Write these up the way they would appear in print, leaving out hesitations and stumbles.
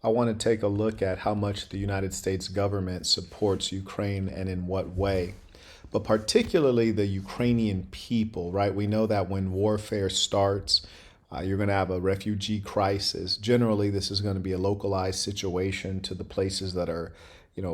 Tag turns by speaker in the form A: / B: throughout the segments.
A: I want to take a look at how much the United States government supports Ukraine and in what way, but particularly the Ukrainian people, right? We know that when warfare starts, you're going to have a refugee crisis. Generally, this is going to be a localized situation to the places that are,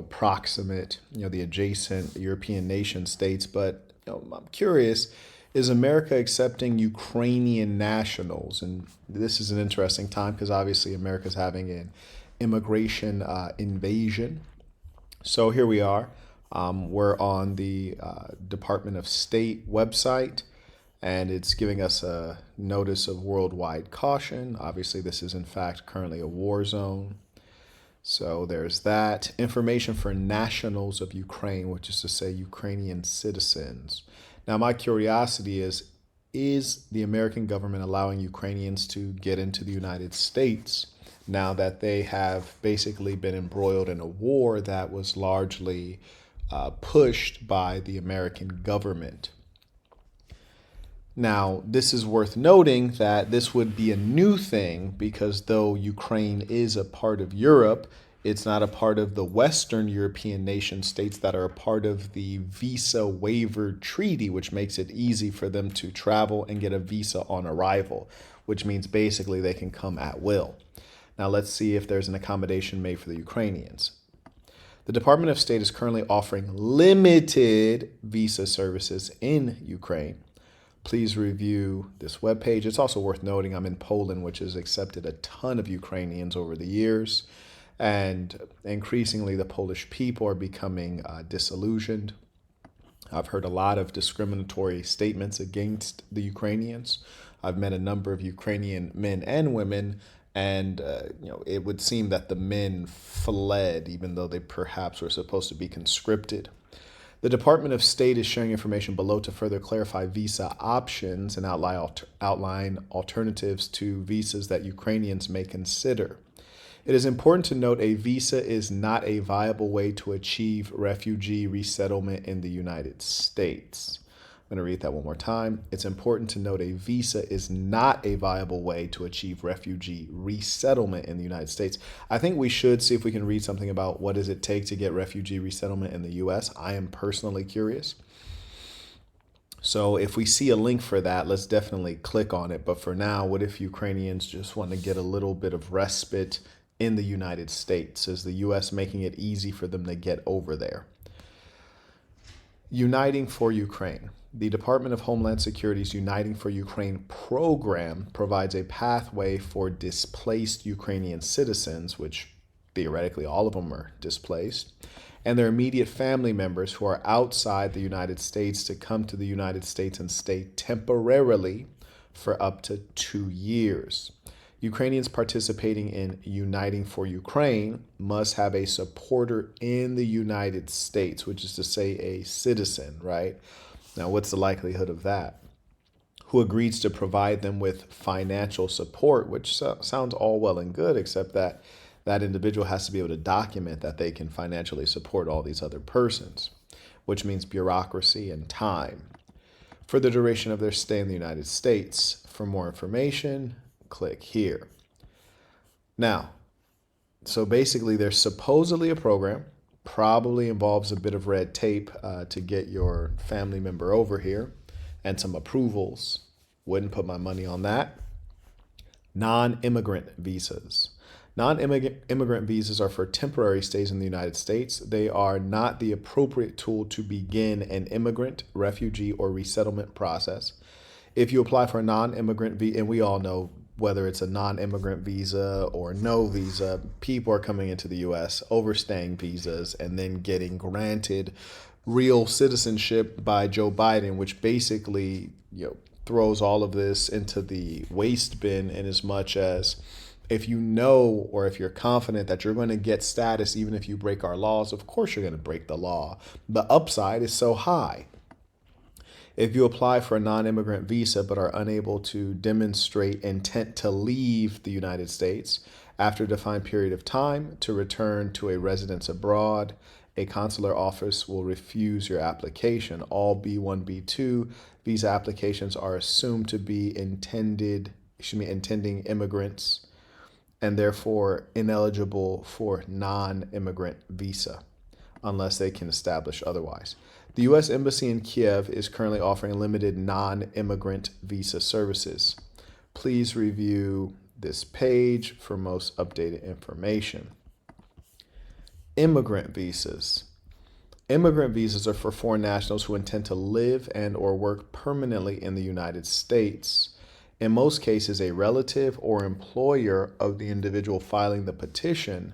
A: proximate, the adjacent European nation states. But I'm curious, is America accepting Ukrainian nationals? And this is an interesting time because obviously America's having an immigration invasion. So here we are. We're on the Department of State website, and it's giving us a notice of worldwide caution. Obviously, this is in fact currently a war zone. So there's that. Information for nationals of Ukraine, which is to say Ukrainian citizens. Now, my curiosity is the American government allowing Ukrainians to get into the United States now that they have basically been embroiled in a war that was largely pushed by the American government? Now, this is worth noting that this would be a new thing because though Ukraine is a part of Europe, it's not a part of the Western European nation states that are a part of the Visa Waiver Treaty, which makes it easy for them to travel and get a visa on arrival, which means basically they can come at will. Now, let's see if there's an accommodation made for the Ukrainians. The Department of State is currently offering limited visa services in Ukraine. Please review this webpage. It's also worth noting I'm in Poland, which has accepted a ton of Ukrainians over the years. And increasingly, the Polish people are becoming disillusioned. I've heard a lot of discriminatory statements against the Ukrainians. I've met a number of Ukrainian men and women, and it would seem that the men fled, even though they perhaps were supposed to be conscripted. The Department of State is sharing information below to further clarify visa options and outline alternatives to visas that Ukrainians may consider. It is important to note a visa is not a viable way to achieve refugee resettlement in the United States. I'm going to read that one more time. It's important to note a visa is not a viable way to achieve refugee resettlement in the United States. I think we should see if we can read something about what does it take to get refugee resettlement in the U.S. I am personally curious. So if we see a link for that, let's definitely click on it. But for now, what if Ukrainians just want to get a little bit of respite in the United States? Is the U.S. making it easy for them to get over there? Uniting for Ukraine. The Department of Homeland Security's Uniting for Ukraine program provides a pathway for displaced Ukrainian citizens, which theoretically all of them are displaced, and their immediate family members who are outside the United States to come to the United States and stay temporarily for up to 2 years. Ukrainians participating in Uniting for Ukraine must have a supporter in the United States, which is to say a citizen, right? Now, what's the likelihood of that? Who agrees to provide them with financial support, which sounds all well and good, except that that individual has to be able to document that they can financially support all these other persons, which means bureaucracy and time. For the duration of their stay in the United States. For more information, click here. Now, so basically there's supposedly a program, probably involves a bit of red tape to get your family member over here and some approvals. Wouldn't put my money on that. Non-immigrant visas. Non-immigrant visas are for temporary stays in the United States. They are not the appropriate tool to begin an immigrant, refugee, or resettlement process. If you apply for a non-immigrant visa, and we all know whether it's a non-immigrant visa or no visa, people are coming into the U.S., overstaying visas, and then getting granted real citizenship by Joe Biden, which basically throws all of this into the waste bin in as much as if you know or if you're confident that you're going to get status even if you break our laws, of course you're going to break the law. The upside is so high. If you apply for a non-immigrant visa but are unable to demonstrate intent to leave the United States after a defined period of time to return to a residence abroad, a consular office will refuse your application. All B1, B2 visa applications are assumed to be intending immigrants and therefore ineligible for non-immigrant visa unless they can establish otherwise. The U.S. Embassy in Kiev is currently offering limited non-immigrant visa services. Please review this page for most updated information. Immigrant visas. Immigrant visas are for foreign nationals who intend to live and or work permanently in the United States. In most cases, a relative or employer of the individual filing the petition.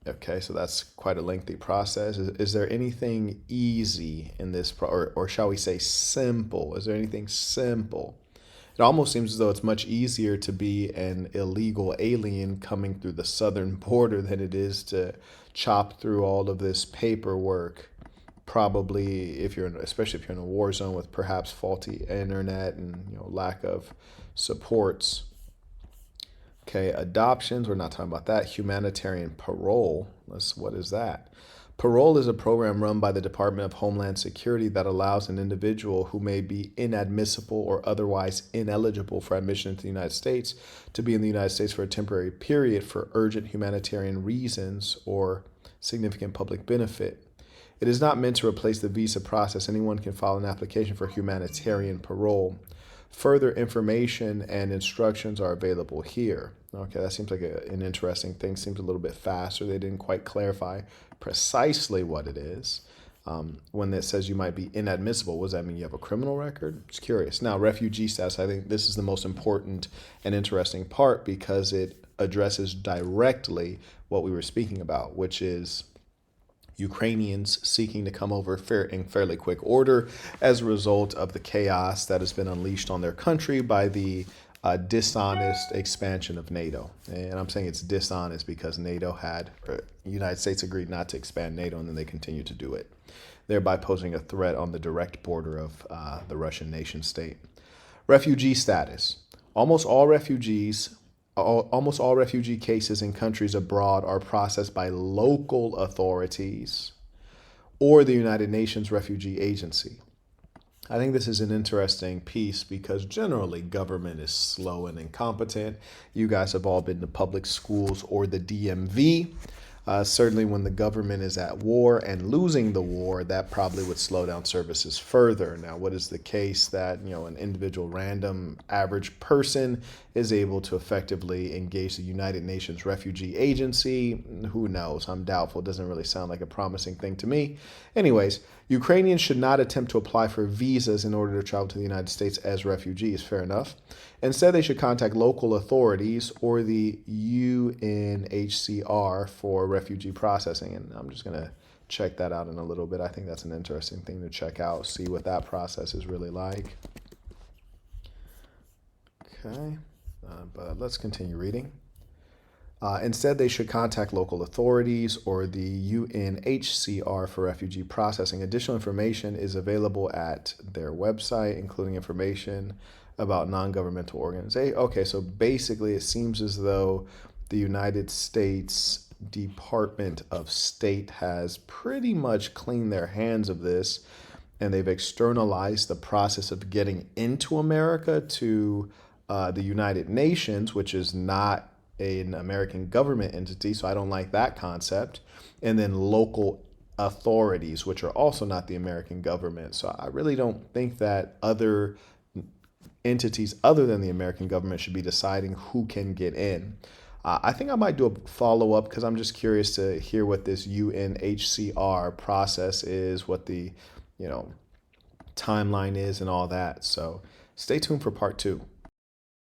A: Okay, so that's quite a lengthy process. Is there anything easy in this, or shall we say simple? Is there anything simple? It almost seems as though it's much easier to be an illegal alien coming through the southern border than it is to chop through all of this paperwork. Probably, especially if you're in a war zone with perhaps faulty internet and lack of supports. Okay, adoptions, we're not talking about that. Humanitarian parole, what is that? Parole is a program run by the Department of Homeland Security that allows an individual who may be inadmissible or otherwise ineligible for admission into the United States to be in the United States for a temporary period for urgent humanitarian reasons or significant public benefit. It is not meant to replace the visa process. Anyone can file an application for humanitarian parole. Further information and instructions are available here. Okay, that seems like an interesting thing. Seems a little bit faster. They didn't quite clarify precisely what it is. When it says you might be inadmissible, what does that mean? You have a criminal record? Just curious. Now, refugee status, I think this is the most important and interesting part because it addresses directly what we were speaking about, which is Ukrainians seeking to come over in fairly quick order as a result of the chaos that has been unleashed on their country by the dishonest expansion of NATO. And I'm saying it's dishonest because the United States agreed not to expand NATO, and then they continue to do it, thereby posing a threat on the direct border of the Russian nation state. Refugee status. Almost all refugee cases in countries abroad are processed by local authorities or the United Nations Refugee Agency. I think this is an interesting piece because generally government is slow and incompetent. You guys have all been to public schools or the DMV. Certainly when the government is at war and losing the war, that probably would slow down services further. Now, what is the case that an individual random average person is able to effectively engage the United Nations Refugee Agency? Who knows? I'm doubtful. It doesn't really sound like a promising thing to me. Anyways, Ukrainians should not attempt to apply for visas in order to travel to the United States as refugees. Fair enough. Instead, they should contact local authorities or the UNHCR for refugee processing. And I'm just going to check that out in a little bit. I think that's an interesting thing to check out, see what that process is really like. Okay, but let's continue reading. Instead, they should contact local authorities or the UNHCR for refugee processing. Additional information is available at their website, including information about non-governmental organizations. Okay, so basically it seems as though the United States Department of State has pretty much cleaned their hands of this, and they've externalized the process of getting into America to the United Nations, which is not an American government entity, so I don't like that concept, and then local authorities, which are also not the American government. So I really don't think that other entities other than the American government should be deciding who can get in. I think I might do a follow-up because I'm just curious to hear what this UNHCR process is, what the timeline is and all that. So stay tuned for part 2.